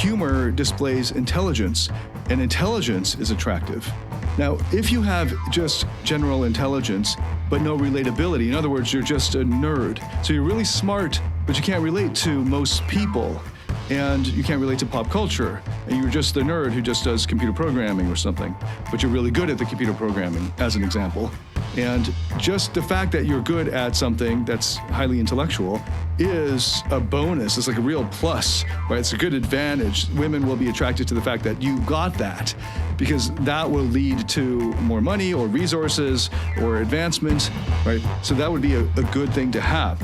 humor displays intelligence, and intelligence is attractive. Now, if you have just general intelligence, but no relatability, in other words, you're just a nerd, so you're really smart, but you can't relate to most people, and you can't relate to pop culture, and you're just the nerd who just does computer programming or something, but you're really good at the computer programming, as an example. And just the fact that you're good at something that's highly intellectual is a bonus. It's like a real plus, right? It's a good advantage. Women will be attracted to the fact that you got that, because that will lead to more money or resources or advancement, right? So that would be a good thing to have.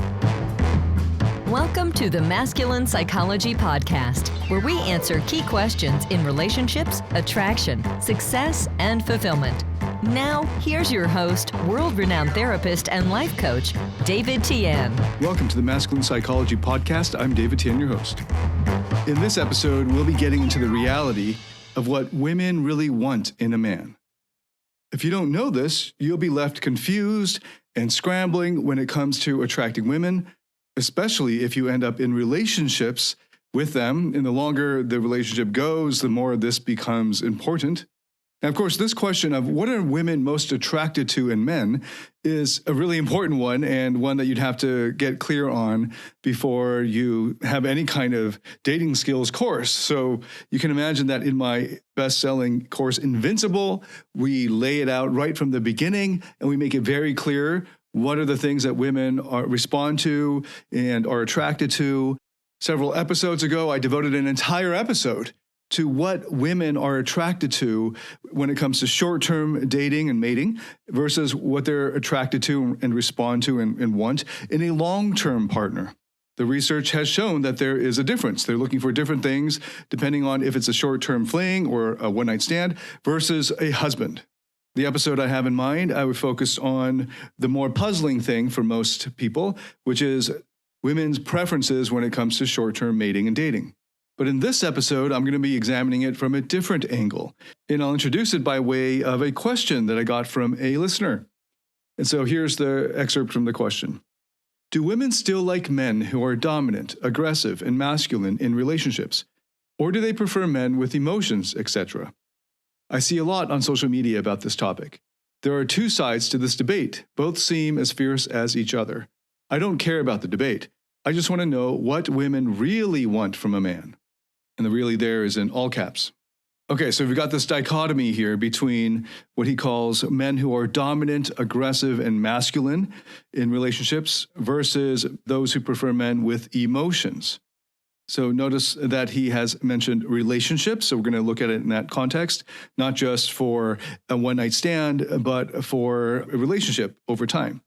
Welcome to the Masculine Psychology Podcast, where we answer key questions in relationships, attraction, success, and fulfillment. Now, here's your host, world-renowned therapist and life coach, David Tian. Welcome to the Masculine Psychology Podcast. I'm David Tian, your host. In this episode, we'll be getting into the reality of what women really want in a man. If you don't know this, you'll be left confused and scrambling when it comes to attracting women, especially if you end up in relationships with them. And the longer the relationship goes, the more this becomes important. And of course, this question of what are women most attracted to in men is a really important one, and one that you'd have to get clear on before you have any kind of dating skills course. So you can imagine that in my best-selling course, Invincible, we lay it out right from the beginning, and we make it very clear what are the things that women respond to and are attracted to. Several episodes ago, I devoted an entire episode to what women are attracted to when it comes to short-term dating and mating versus what they're attracted to and respond to and want in a long-term partner. The research has shown that there is a difference. They're looking for different things depending on if it's a short-term fling or a one-night stand versus a husband. The episode I have in mind, I would focus on the more puzzling thing for most people, which is women's preferences when it comes to short-term mating and dating. But in this episode, I'm going to be examining it from a different angle, and I'll introduce it by way of a question that I got from a listener. And so here's the excerpt from the question. Do women still like men who are dominant, aggressive, and masculine in relationships? Or do they prefer men with emotions, etc.? I see a lot on social media about this topic. There are two sides to this debate. Both seem as fierce as each other. I don't care about the debate. I just want to know what women really want from a man. And the really there is in all caps. Okay, so we've got this dichotomy here between what he calls men who are dominant, aggressive, and masculine in relationships versus those who prefer men with emotions. So notice that he has mentioned relationships. So we're going to look at it in that context, not just for a one-night stand, but for a relationship over time.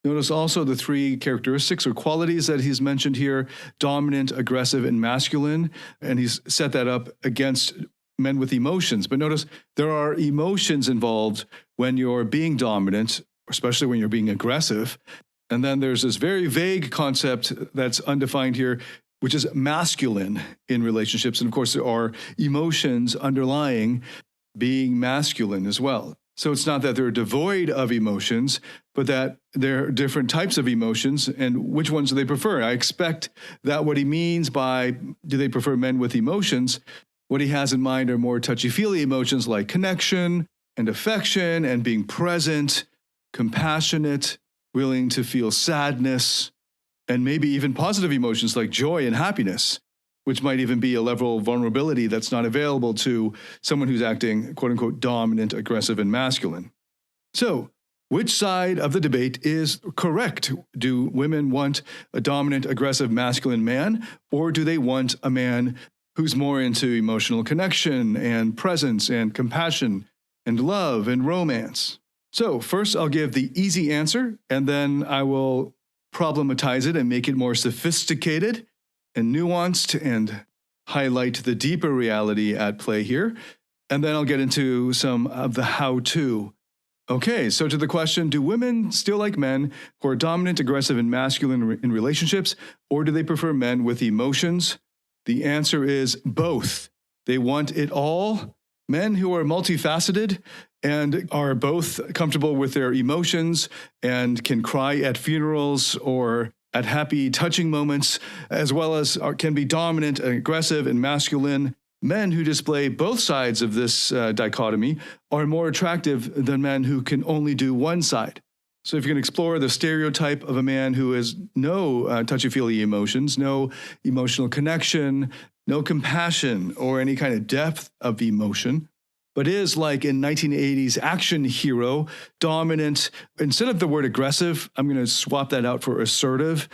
Notice also the three characteristics or qualities that he's mentioned here: dominant, aggressive, and masculine. And he's set that up against men with emotions. But notice there are emotions involved when you're being dominant, especially when you're being aggressive. And then there's this very vague concept that's undefined here, which is masculine in relationships. And of course, there are emotions underlying being masculine as well. So it's not that they're devoid of emotions, but that there are different types of emotions, and which ones do they prefer? I expect that what he means by do they prefer men with emotions, what he has in mind are more touchy-feely emotions like connection and affection and being present, compassionate, willing to feel sadness, and maybe even positive emotions like joy and happiness, which might even be a level of vulnerability that's not available to someone who's acting, quote unquote, dominant, aggressive, and masculine. So, which side of the debate is correct? Do women want a dominant, aggressive, masculine man, or do they want a man who's more into emotional connection and presence and compassion and love and romance? So, first I'll give the easy answer, and then I will problematize it and make it more sophisticated and nuanced and highlight the deeper reality at play here. And then I'll get into some of the how-to. Okay, so to the question, do women still like men who are dominant, aggressive, and masculine in relationships, or do they prefer men with emotions? The answer is both. They want it all. Men who are multifaceted and are both comfortable with their emotions and can cry at funerals or at happy, touching moments, as well as can be dominant and aggressive and masculine Men who display both sides of this dichotomy are more attractive than men who can only do one side. So if you can explore the stereotype of a man who has no touchy-feely emotions, no emotional connection, no compassion, or any kind of depth of emotion, but is like in 1980s action hero, dominant. Instead of the word aggressive, I'm going to swap that out for assertive.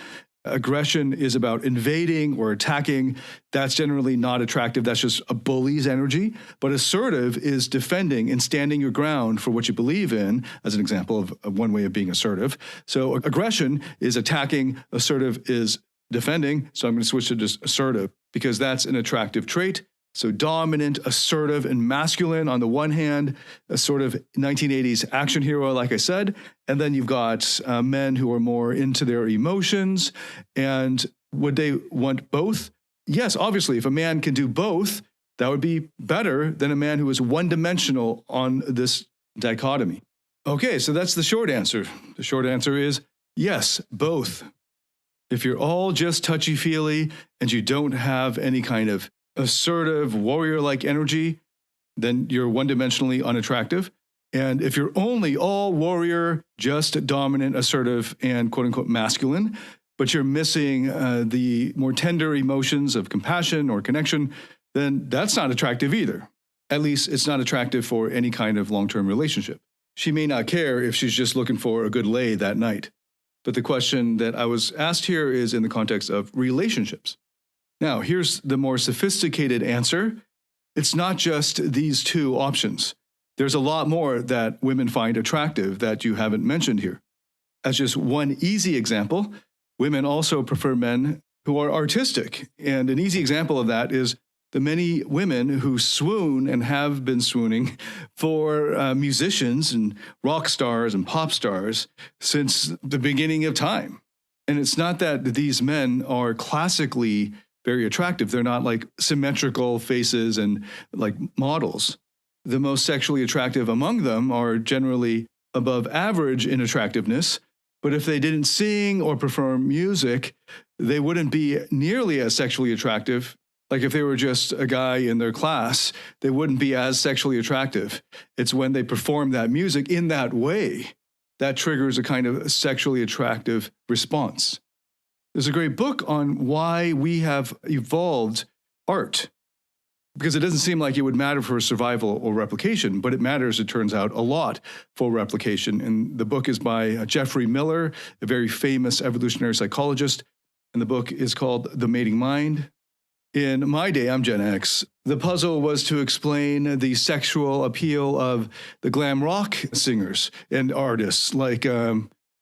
Aggression is about invading or attacking. That's generally not attractive. That's just a bully's energy. But assertive is defending and standing your ground for what you believe in, as an example of one way of being assertive. So aggression is attacking, assertive is defending. So I'm going to switch to just assertive because that's an attractive trait. So dominant, assertive, and masculine on the one hand, a sort of 1980s action hero, like I said. And then you've got men who are more into their emotions. And would they want both? Yes, obviously, if a man can do both, that would be better than a man who is one-dimensional on this dichotomy. Okay, so that's the short answer. The short answer is yes, both. If you're all just touchy-feely and you don't have any kind of assertive, warrior-like energy, then you're one-dimensionally unattractive. And if you're only all warrior, just dominant, assertive, and quote-unquote masculine, but you're missing the more tender emotions of compassion or connection, then that's not attractive either. At least it's not attractive for any kind of long-term relationship. She may not care if she's just looking for a good lay that night. But the question that I was asked here is in the context of relationships. Now, here's the more sophisticated answer. It's not just these two options. There's a lot more that women find attractive that you haven't mentioned here. As just one easy example, women also prefer men who are artistic. And an easy example of that is the many women who swoon and have been swooning for musicians and rock stars and pop stars since the beginning of time. And it's not that these men are classically very attractive. They're not like symmetrical faces and like models. The most sexually attractive among them are generally above average in attractiveness. But if they didn't sing or perform music, they wouldn't be nearly as sexually attractive. Like if they were just a guy in their class, they wouldn't be as sexually attractive. It's when they perform that music in that way that triggers a kind of sexually attractive response. There's a great book on why we have evolved art, because it doesn't seem like it would matter for survival or replication, but it matters, it turns out, a lot for replication. And the book is by Jeffrey Miller, a very famous evolutionary psychologist. And the book is called The Mating Mind. In my day, I'm Gen X, the puzzle was to explain the sexual appeal of the glam rock singers and artists like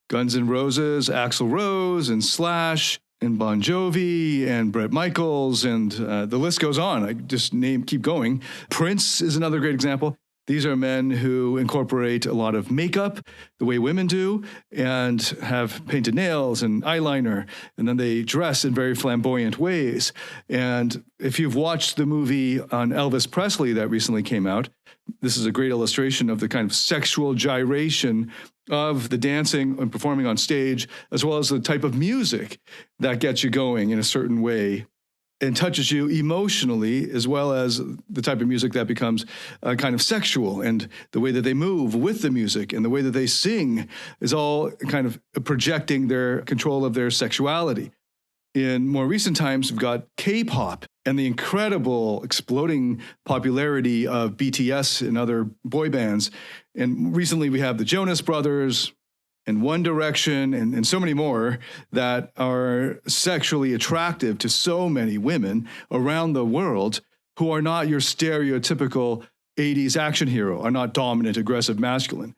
Guns N' Roses, Axl Rose, and Slash, and Bon Jovi, and Bret Michaels, and the list goes on. I just keep going. Prince is another great example. These are men who incorporate a lot of makeup, the way women do, and have painted nails and eyeliner, and then they dress in very flamboyant ways. And if you've watched the movie on Elvis Presley that recently came out, this is a great illustration of the kind of sexual gyration of the dancing and performing on stage, as well as the type of music that gets you going in a certain way and touches you emotionally, as well as the type of music that becomes kind of sexual, and the way that they move with the music and the way that they sing is all kind of projecting their control of their sexuality. In more recent times, we've got K-pop and the incredible exploding popularity of BTS and other boy bands. And recently we have the Jonas Brothers and One Direction and so many more that are sexually attractive to so many women around the world who are not your stereotypical 80s action hero, are not dominant, aggressive, masculine.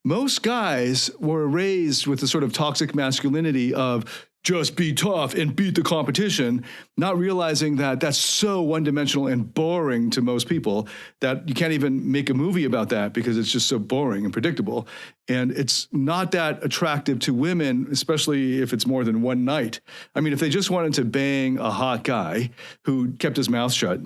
Most guys were raised with the sort of toxic masculinity of just be tough and beat the competition, not realizing that that's so one-dimensional and boring to most people that you can't even make a movie about that because it's just so boring and predictable. And it's not that attractive to women, especially if it's more than one night. I mean, if they just wanted to bang a hot guy who kept his mouth shut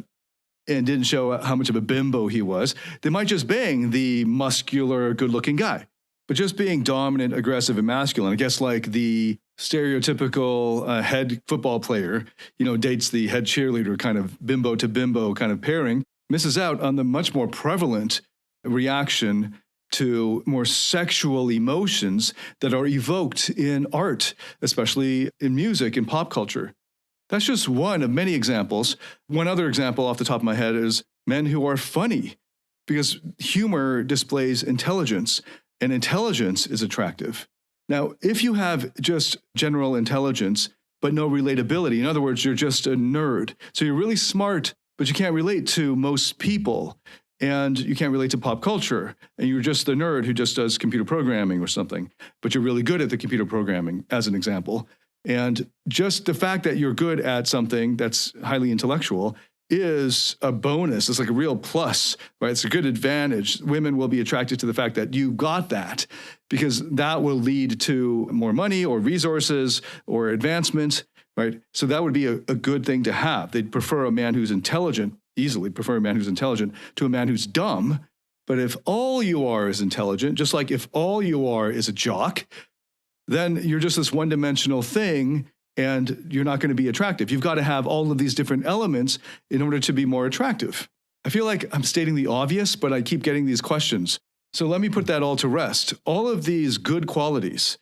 and didn't show how much of a bimbo he was, they might just bang the muscular, good-looking guy. But just being dominant, aggressive, and masculine, I guess like the stereotypical head football player, dates the head cheerleader kind of bimbo to bimbo kind of pairing, misses out on the much more prevalent reaction to more sexual emotions that are evoked in art, especially in music and pop culture. That's just one of many examples. One other example off the top of my head is men who are funny, because humor displays intelligence, and intelligence is attractive. Now, if you have just general intelligence, but no relatability, in other words, you're just a nerd. So you're really smart, but you can't relate to most people, and you can't relate to pop culture, and you're just the nerd who just does computer programming or something, but you're really good at the computer programming, as an example. And just the fact that you're good at something that's highly intellectual is a bonus. It's like a real plus, right? It's a good advantage. Women will be attracted to the fact that you got that, because that will lead to more money or resources or advancement, right? So that would be a good thing to have. They'd prefer a man who's intelligent, easily prefer a man who's intelligent to a man who's dumb. But if all you are is intelligent, just like if all you are is a jock, then you're just this one-dimensional thing, and you're not going to be attractive. You've got to have all of these different elements in order to be more attractive. I feel like I'm stating the obvious, but I keep getting these questions. So let me put that all to rest. All of these good qualities,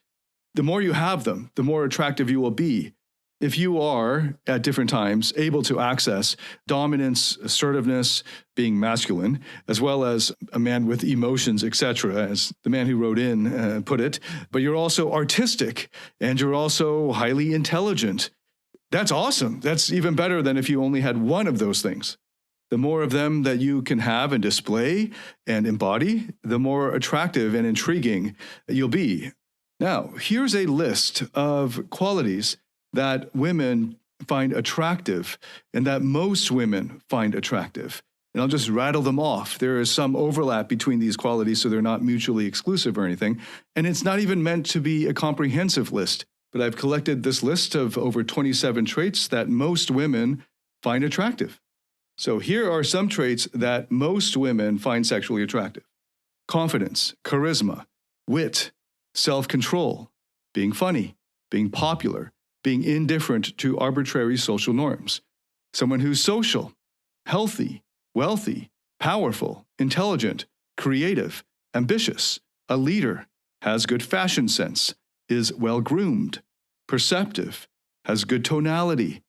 the more you have them, the more attractive you will be. If you are, at different times, able to access dominance, assertiveness, being masculine, as well as a man with emotions, etc., as the man who wrote in put it, but you're also artistic, and you're also highly intelligent, that's awesome. That's even better than if you only had one of those things. The more of them that you can have and display and embody, the more attractive and intriguing you'll be. Now, here's a list of qualities that women find attractive and that most women find attractive. And I'll just rattle them off. There is some overlap between these qualities, so they're not mutually exclusive or anything. And it's not even meant to be a comprehensive list, but I've collected this list of over 27 traits that most women find attractive. So here are some traits that most women find sexually attractive: confidence, charisma, wit, self-control, being funny, being popular, being indifferent to arbitrary social norms, someone who's social, healthy, wealthy, powerful, intelligent, creative, ambitious, a leader, has good fashion sense, is well-groomed, perceptive, has good tonality,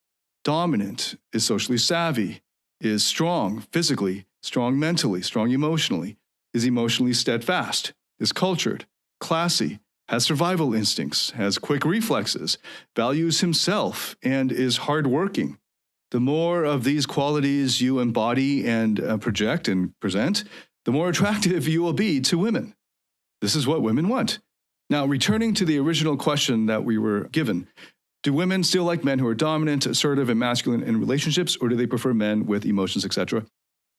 dominant, is socially savvy, is strong physically, strong mentally, strong emotionally, is emotionally steadfast, is cultured, classy, has survival instincts, has quick reflexes, values himself, and is hardworking. The more of these qualities you embody and project and present, the more attractive you will be to women. This is what women want. Now, returning to the original question that we were given, do women still like men who are dominant, assertive, and masculine in relationships, or do they prefer men with emotions, etc.?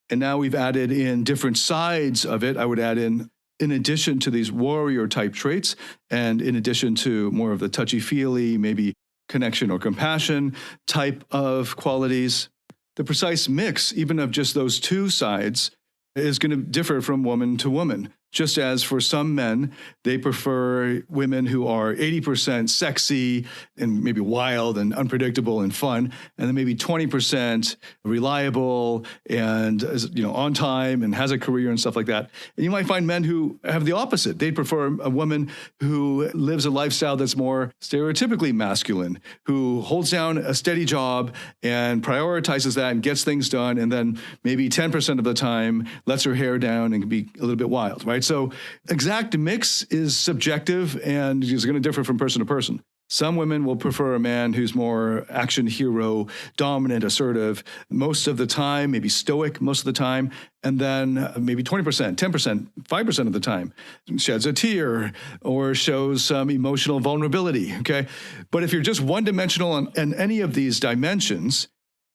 And now we've added in different sides of it. I would add in addition to these warrior type traits, and in addition to more of the touchy-feely, maybe connection or compassion type of qualities, the precise mix, even of just those two sides, is going to differ from woman to woman. Just as for some men, they prefer women who are 80% sexy and maybe wild and unpredictable and fun, and then maybe 20% reliable and on time and has a career and stuff like that. And you might find men who have the opposite. They prefer a woman who lives a lifestyle that's more stereotypically masculine, who holds down a steady job and prioritizes that and gets things done, and then maybe 10% of the time lets her hair down and can be a little bit wild, right? So exact mix is subjective and is going to differ from person to person. Some women will prefer a man who's more action hero, dominant, assertive, most of the time, maybe stoic most of the time, and then maybe 20%, 10%, 5% of the time sheds a tear or shows some emotional vulnerability, okay? But if you're just one-dimensional in any of these dimensions,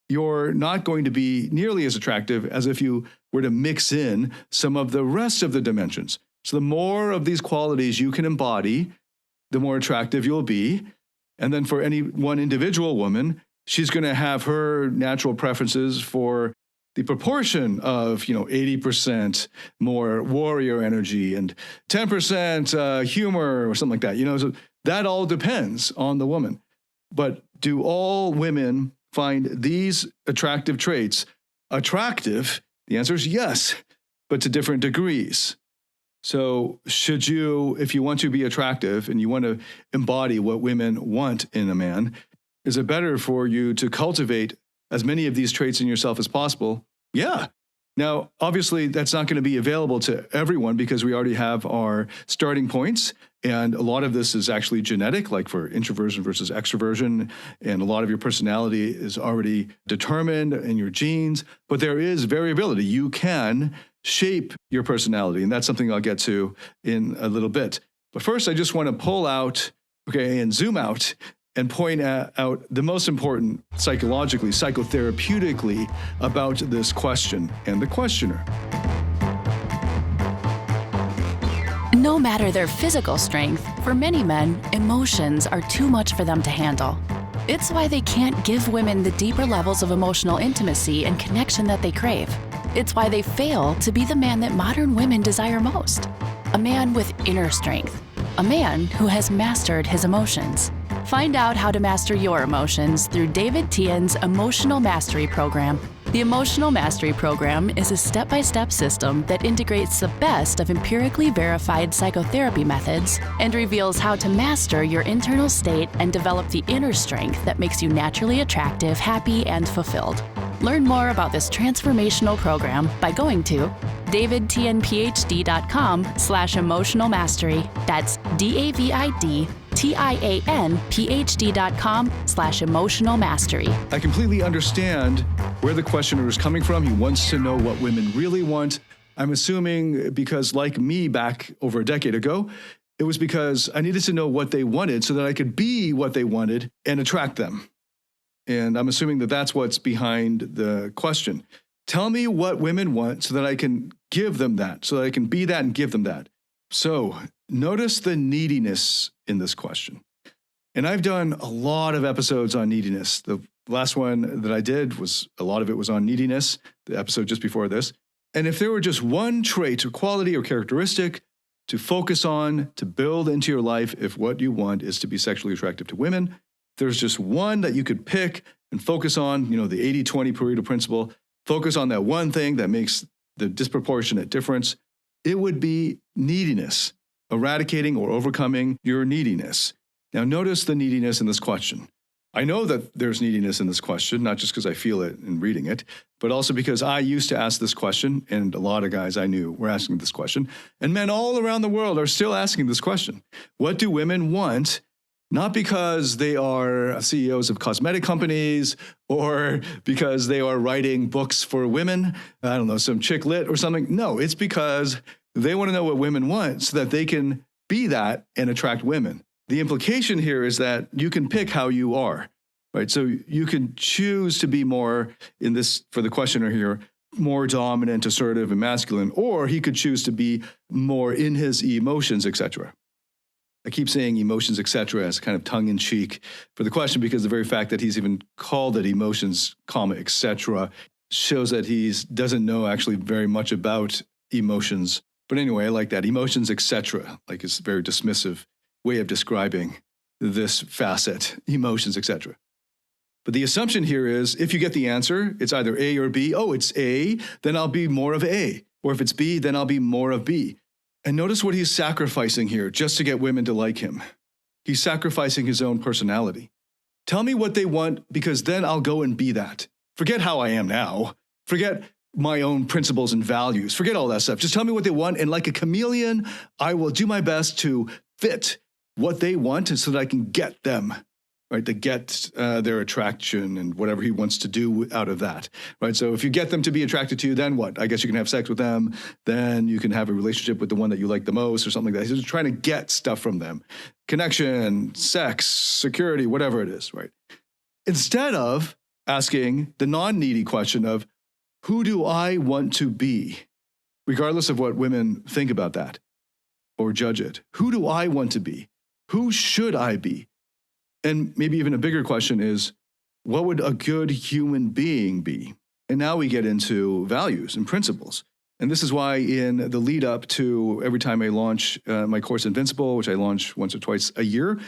you're not going to be nearly as attractive as if you were to mix in some of the rest of the dimensions. So the more of these qualities you can embody, the more attractive you'll be. And then for any one individual woman, she's going to have her natural preferences for the proportion of, 80% more warrior energy and 10% humor or something like that. So that all depends on the woman. But do all women find these attractive traits attractive? The answer is yes, but to different degrees. So should you, if you want to be attractive and you want to embody what women want in a man, is it better for you to cultivate as many of these traits in yourself as possible? Yeah. Now, obviously, that's not going to be available to everyone because we already have our starting points. And a lot of this is actually genetic, like for introversion versus extroversion. And a lot of your personality is already determined in your genes. But there is variability. You can shape your personality. And that's something I'll get to in a little bit. But first, I just want to pull out, and zoom out and point out the most important psychologically, psychotherapeutically about this question and the questioner. No matter their physical strength, for many men, emotions are too much for them to handle. It's why they can't give women the deeper levels of emotional intimacy and connection that they crave. It's why they fail to be the man that modern women desire most. A man with inner strength. A man who has mastered his emotions. Find out how to master your emotions through David Tian's Emotional Mastery Program. The Emotional Mastery Program is a step-by-step system that integrates the best of empirically verified psychotherapy methods and reveals how to master your internal state and develop the inner strength that makes you naturally attractive, happy, and fulfilled. Learn more about this transformational program by going to davidtianphd.com/emotional mastery. That's DAVIDTIANPHD.com/emotional mastery. I completely understand where the questioner is coming from. He wants to know what women really want. I'm assuming because, like me back over a decade ago, it was because I needed to know what they wanted so that I could be what they wanted and attract them. And I'm assuming that that's what's behind the question. Tell me what women want so that I can give them that, so that I can be that and give them that. So notice the neediness in this question. And I've done a lot of episodes on neediness. The last one that I did a lot of it was on neediness, the episode just before this. And if there were just one trait or quality or characteristic to focus on, to build into your life, if what you want is to be sexually attractive to women, there's just one that you could pick and focus on, the 80-20 Pareto principle, focus on that one thing that makes the disproportionate difference. It would be neediness, eradicating or overcoming your neediness. Now, notice the neediness in this question. I know that there's neediness in this question, not just because I feel it in reading it, but also because I used to ask this question, and a lot of guys I knew were asking this question, and men all around the world are still asking this question. What do women want? Not because they are CEOs of cosmetic companies or because they are writing books for women, I don't know, some chick lit or something. No, it's because they want to know what women want so that they can be that and attract women. The implication here is that you can pick how you are, right? So you can choose to be more, in this, for the questioner here, more dominant, assertive, and masculine, or he could choose to be more in his emotions, etc. I keep saying emotions, etc. as kind of tongue-in-cheek for the question because the very fact that he's even called it emotions, etc. shows that he doesn't know actually very much about emotions. But anyway, I like that. Emotions, etc. Like it's a very dismissive way of describing this facet, emotions, etc. But the assumption here is if you get the answer, it's either A or B. Oh, it's A, then I'll be more of A. Or if it's B, then I'll be more of B. And notice what he's sacrificing here just to get women to like him. He's sacrificing his own personality. Tell me what they want because then I'll go and be that. Forget how I am now. Forget my own principles and values. Forget all that stuff. Just tell me what they want. And like a chameleon, I will do my best to fit what they want so that I can get them, right? To get their attraction and whatever he wants to do out of that, right? So if you get them to be attracted to you, then what? I guess you can have sex with them. Then you can have a relationship with the one that you like the most or something like that. He's just trying to get stuff from them. Connection, sex, security, whatever it is, right? Instead of asking the non-needy question of, who do I want to be? Regardless of what women think about that or judge it. Who do I want to be? Who should I be? And maybe even a bigger question is, what would a good human being be? And now we get into values and principles. And this is why in the lead up to every time I launch my course Invincible, which I launch once or twice a year,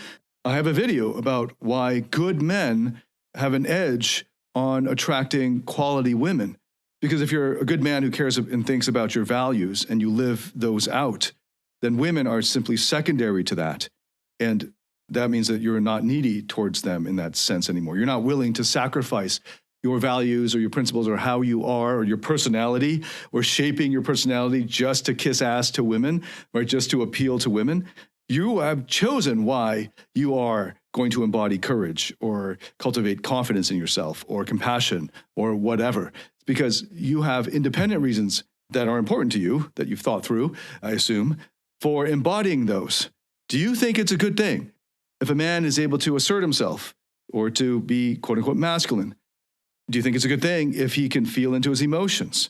I have a video about why good men have an edge on attracting quality women. Because if you're a good man who cares and thinks about your values and you live those out, then women are simply secondary to that. And that means that you're not needy towards them in that sense anymore. You're not willing to sacrifice your values or your principles or how you are or your personality or shaping your personality just to kiss ass to women or just to appeal to women. You have chosen why you are going to embody courage or cultivate confidence in yourself or compassion or whatever. It's because you have independent reasons that are important to you that you've thought through, I assume, for embodying those. Do you think it's a good thing if a man is able to assert himself or to be quote unquote masculine? Do you think it's a good thing if he can feel into his emotions,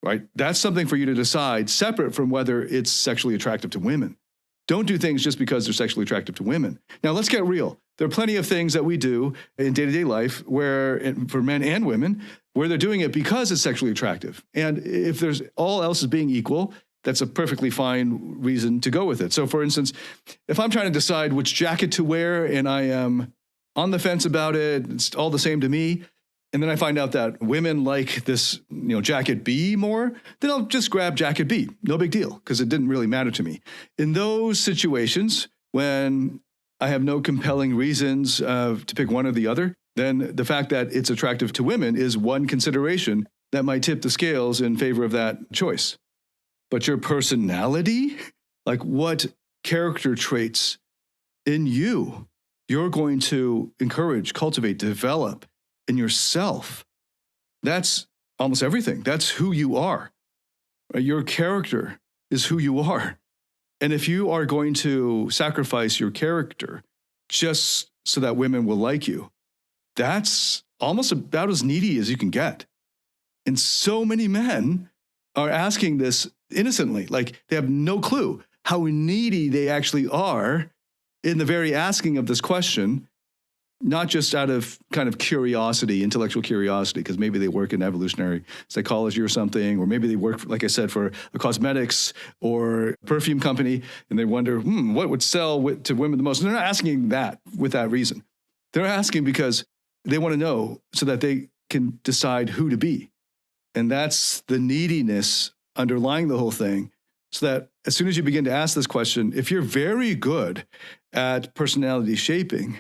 right? That's something for you to decide separate from whether it's sexually attractive to women. Don't do things just because they're sexually attractive to women. Now, let's get real. There are plenty of things that we do in day-to-day life where, for men and women, where they're doing it because it's sexually attractive. And if there's all else is being equal, that's a perfectly fine reason to go with it. So for instance, if I'm trying to decide which jacket to wear and I am on the fence about it, it's all the same to me, and then I find out that women like this, jacket B more, then I'll just grab jacket B. No big deal, because it didn't really matter to me. In those situations, when I have no compelling reasons to pick one or the other, then the fact that it's attractive to women is one consideration that might tip the scales in favor of that choice. But your personality, like what character traits in you you're going to encourage, cultivate, develop in yourself, that's almost everything. That's who you are. Your character is who you are. And if you are going to sacrifice your character just so that women will like you, that's almost about as needy as you can get. And so many men are asking this innocently, like they have no clue how needy they actually are in the very asking of this question, not just out of kind of curiosity, intellectual curiosity, because maybe they work in evolutionary psychology or something, or maybe they work, like I said, for a cosmetics or perfume company, and they wonder, what would sell to women the most? And they're not asking that with that reason. They're asking because they want to know so that they can decide who to be. And that's the neediness underlying the whole thing. So that as soon as you begin to ask this question, if you're very good at personality shaping,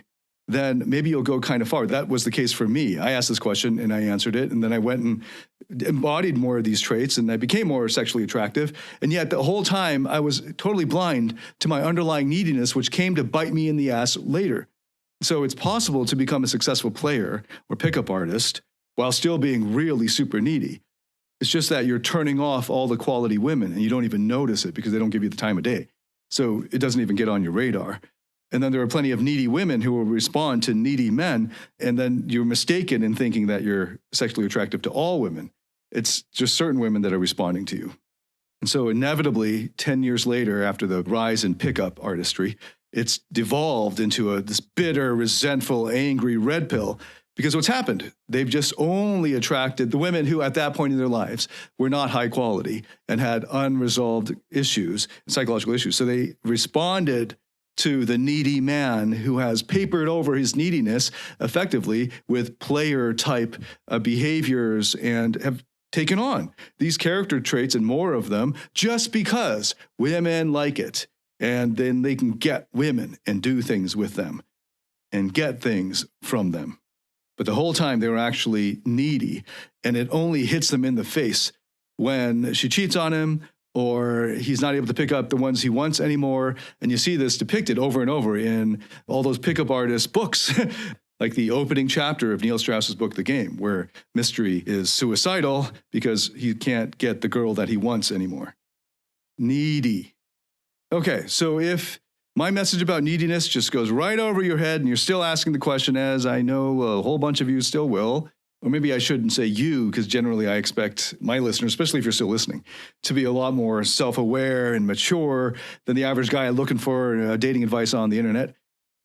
then maybe you'll go kind of far. That was the case for me. I asked this question and I answered it. And then I went and embodied more of these traits and I became more sexually attractive. And yet the whole time I was totally blind to my underlying neediness, which came to bite me in the ass later. So it's possible to become a successful player or pickup artist while still being really super needy. It's just that you're turning off all the quality women and you don't even notice it because they don't give you the time of day. So it doesn't even get on your radar. And then there are plenty of needy women who will respond to needy men. And then you're mistaken in thinking that you're sexually attractive to all women. It's just certain women that are responding to you. And so inevitably, 10 years later, after the rise in pickup artistry, it's devolved into this bitter, resentful, angry red pill. Because what's happened, they've just only attracted the women who at that point in their lives were not high quality and had unresolved issues, psychological issues. So they responded to the needy man who has papered over his neediness effectively with player type behaviors and have taken on these character traits and more of them just because women like it. And then they can get women and do things with them and get things from them. But the whole time they were actually needy, and it only hits them in the face when she cheats on him or he's not able to pick up the ones he wants anymore. And you see this depicted over and over in all those pickup artist books, like the opening chapter of Neil Strauss's book, The Game, where Mystery is suicidal because he can't get the girl that he wants anymore. Needy. Okay, so if my message about neediness just goes right over your head and you're still asking the question, as I know a whole bunch of you still will, or maybe I shouldn't say you, because generally I expect my listeners, especially if you're still listening, to be a lot more self-aware and mature than the average guy looking for dating advice on the internet.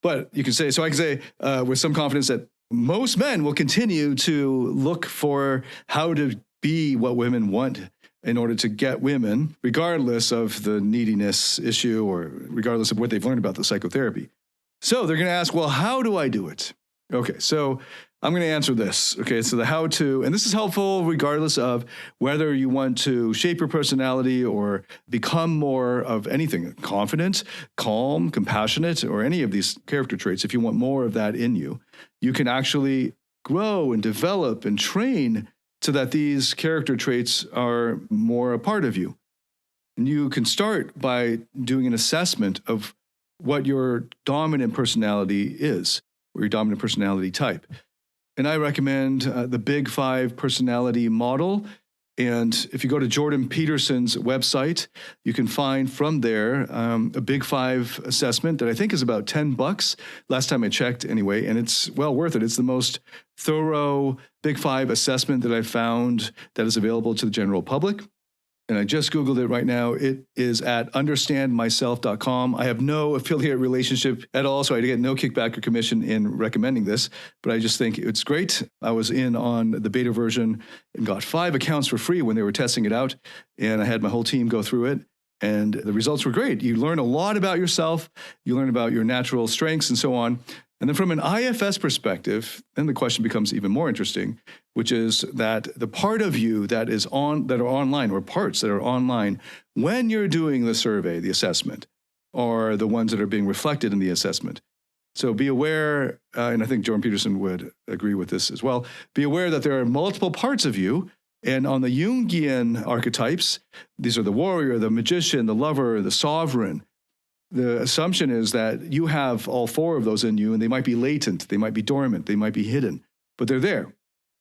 But you can say, so I can say with some confidence that most men will continue to look for how to be what women want in order to get women, regardless of the neediness issue or regardless of what they've learned about the psychotherapy. So they're going to ask, well, how do I do it? Okay, so I'm going to answer this. Okay, so the how to, and this is helpful regardless of whether you want to shape your personality or become more of anything, confident, calm, compassionate, or any of these character traits. If you want more of that in you, you can actually grow and develop and train so that these character traits are more a part of you. And you can start by doing an assessment of what your dominant personality is, or your dominant personality type. And I recommend the Big Five personality model. And if you go to Jordan Peterson's website, you can find from there a Big Five assessment that I think is about $10 last time I checked anyway, and it's well worth it. It's the most thorough Big Five assessment that I've found that is available to the general public. And I just Googled it right now. It is at understandmyself.com. I have no affiliate relationship at all, so I get no kickback or commission in recommending this, but I just think it's great. I was in on the beta version and got 5 accounts for free when they were testing it out, and I had my whole team go through it, and the results were great. You learn a lot about yourself, you learn about your natural strengths and so on. And then from an IFS perspective, then the question becomes even more interesting, which is that the part of you that are online, or parts that are online when you're doing the survey, the assessment, are the ones that are being reflected in the assessment. So be aware, and I think Jordan Peterson would agree with this as well, be aware that there are multiple parts of you. And on the Jungian archetypes, these are the warrior, the magician, the lover, the sovereign. The assumption is that you have all 4 of those in you, and they might be latent, they might be dormant, they might be hidden, but they're there.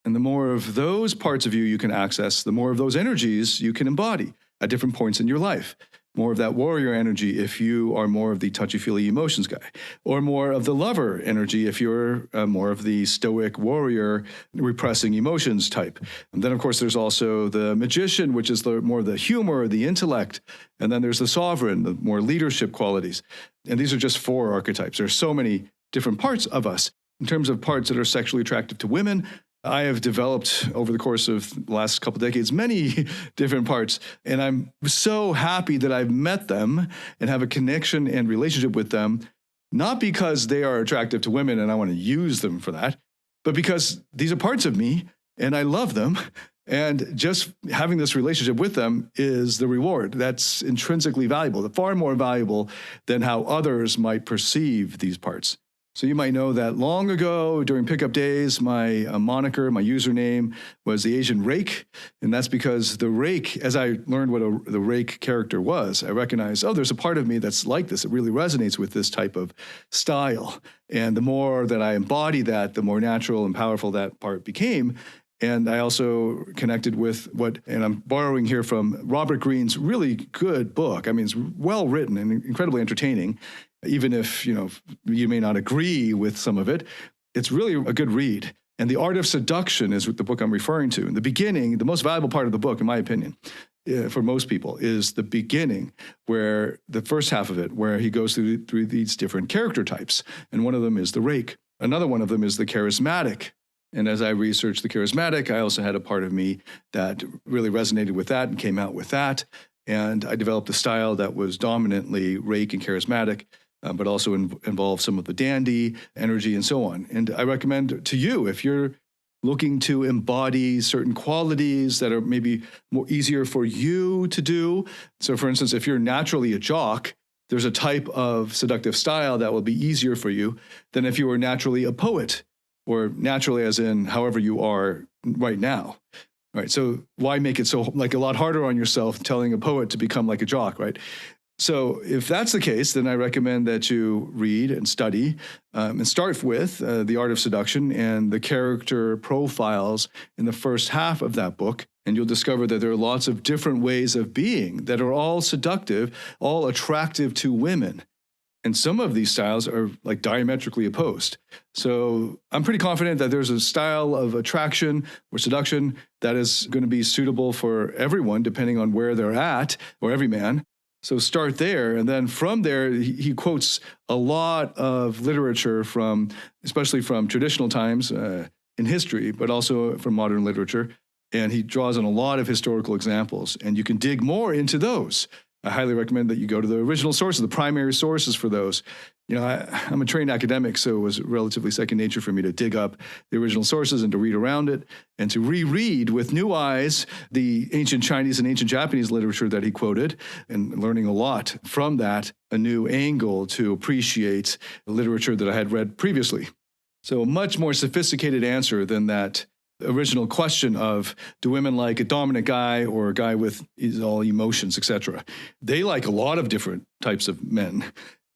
And the more of those parts of you you can access, the more of those energies you can embody at different points in your life. More of that warrior energy if you are more of the touchy-feely emotions guy, or more of the lover energy if you're more of the stoic warrior repressing emotions type. And then, of course, there's also the magician, which is more the humor, the intellect. And then there's the sovereign, the more leadership qualities. And these are just 4 archetypes. There's so many different parts of us. In terms of parts that are sexually attractive to women, I have developed over the course of the last couple of decades many different parts, and I'm so happy that I've met them and have a connection and relationship with them, not because they are attractive to women and I want to use them for that, but because these are parts of me and I love them, and just having this relationship with them is the reward. That's intrinsically valuable, far more valuable than how others might perceive these parts. So you might know that long ago during pickup days, my moniker, my username was the Asian Rake. And that's because the rake, as I learned what the rake character was, I recognized, there's a part of me that's like this. It really resonates with this type of style. And the more that I embody that, the more natural and powerful that part became. And I also connected with and I'm borrowing here from Robert Greene's really good book. I mean, it's well written and incredibly entertaining. Even if, you may not agree with some of it, it's really a good read. And The Art of Seduction is the book I'm referring to. In the beginning, the most valuable part of the book, in my opinion, for most people, is the beginning, where the first half of it, where he goes through these different character types. And one of them is the rake. Another one of them is the charismatic. And as I researched the charismatic, I also had a part of me that really resonated with that and came out with that. And I developed a style that was dominantly rake and charismatic, but also involve some of the dandy energy and so on. And I recommend to you, if you're looking to embody certain qualities that are maybe more easier for you to do. So for instance, if you're naturally a jock, there's a type of seductive style that will be easier for you than if you were naturally a poet, or naturally as in however you are right now. Right. So why make it so a lot harder on yourself telling a poet to become like a jock, right? So if that's the case, then I recommend that you read and study and start with The Art of Seduction and the character profiles in the first half of that book. And you'll discover that there are lots of different ways of being that are all seductive, all attractive to women. And some of these styles are diametrically opposed. So I'm pretty confident that there's a style of attraction or seduction that is going to be suitable for everyone, depending on where they're at, or every man. So start there. And then from there, he quotes a lot of literature especially from traditional times in history, but also from modern literature. And he draws on a lot of historical examples, and you can dig more into those. I highly recommend that you go to the original sources, the primary sources for those. I'm a trained academic, so it was relatively second nature for me to dig up the original sources and to read around it and to reread with new eyes the ancient Chinese and ancient Japanese literature that he quoted, and learning a lot from that, a new angle to appreciate the literature that I had read previously. So a much more sophisticated answer than that original question of, do women like a dominant guy or a guy with all emotions, etc.? They like a lot of different types of men.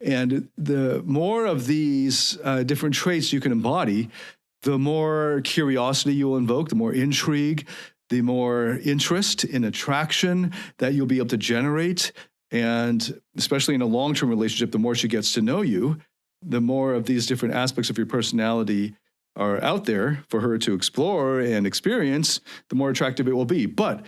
And the more of these different traits you can embody, the more curiosity you will invoke, the more intrigue, the more interest in attraction that you'll be able to generate. And especially in a long-term relationship, the more she gets to know you, the more of these different aspects of your personality are out there for her to explore and experience, the more attractive it will be. But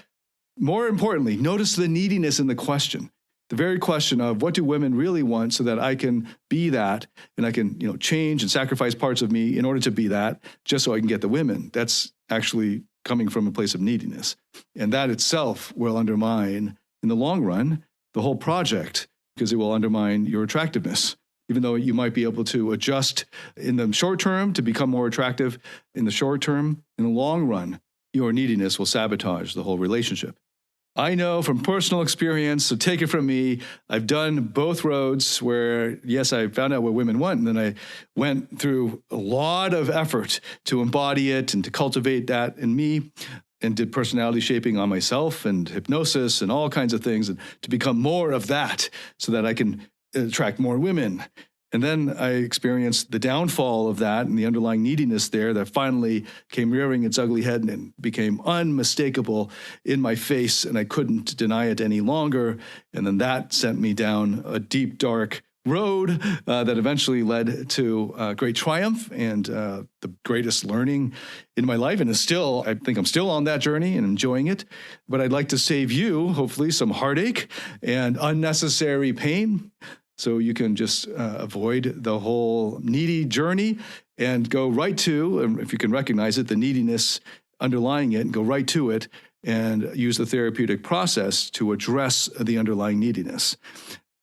more importantly, notice the neediness in the question. The very question of, what do women really want so that I can be that, and I can, change and sacrifice parts of me in order to be that, just so I can get the women. That's actually coming from a place of neediness. And that itself will undermine, in the long run, the whole project, because it will undermine your attractiveness. Even though you might be able to adjust in the short term to become more attractive in the short term, in the long run, your neediness will sabotage the whole relationship. I know from personal experience, so take it from me, I've done both roads where, yes, I found out what women want, and then I went through a lot of effort to embody it and to cultivate that in me, and did personality shaping on myself and hypnosis and all kinds of things, and to become more of that so that I can attract more women. And then I experienced the downfall of that and the underlying neediness there that finally came rearing its ugly head and became unmistakable in my face, and I couldn't deny it any longer. And then that sent me down a deep, dark road that eventually led to great triumph and the greatest learning in my life. And I think I'm still on that journey and enjoying it. But I'd like to save you, hopefully, some heartache and unnecessary pain, so you can just avoid the whole needy journey and go right to, if you can recognize it, the neediness underlying it, and go right to it and use the therapeutic process to address the underlying neediness.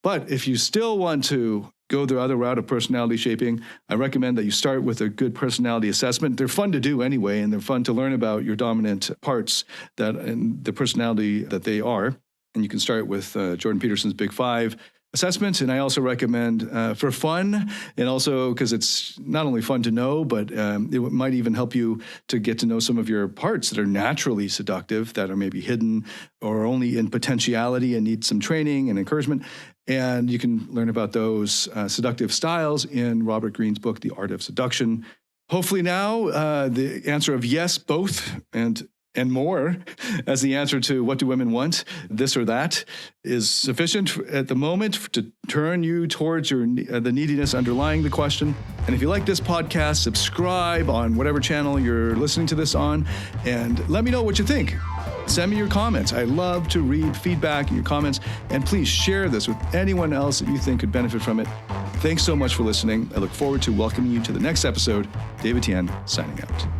But if you still want to go the other route of personality shaping, I recommend that you start with a good personality assessment. They're fun to do anyway, and they're fun to learn about your dominant parts and the personality that they are. And you can start with Jordan Peterson's Big Five assessment. And I also recommend for fun, and also because it's not only fun to know, but it might even help you to get to know some of your parts that are naturally seductive, that are maybe hidden or only in potentiality and need some training and encouragement. And you can learn about those seductive styles in Robert Greene's book, The Art of Seduction. Hopefully now the answer of yes, both, and more as the answer to what do women want, this or that, is sufficient at the moment to turn you towards the neediness underlying the question. And if you like this podcast, subscribe on whatever channel you're listening to this on, and let me know what you think. Send me your comments. I love to read feedback and your comments, and please share this with anyone else that you think could benefit from it. Thanks so much for listening. I look forward to welcoming you to the next episode. David Tian, signing out.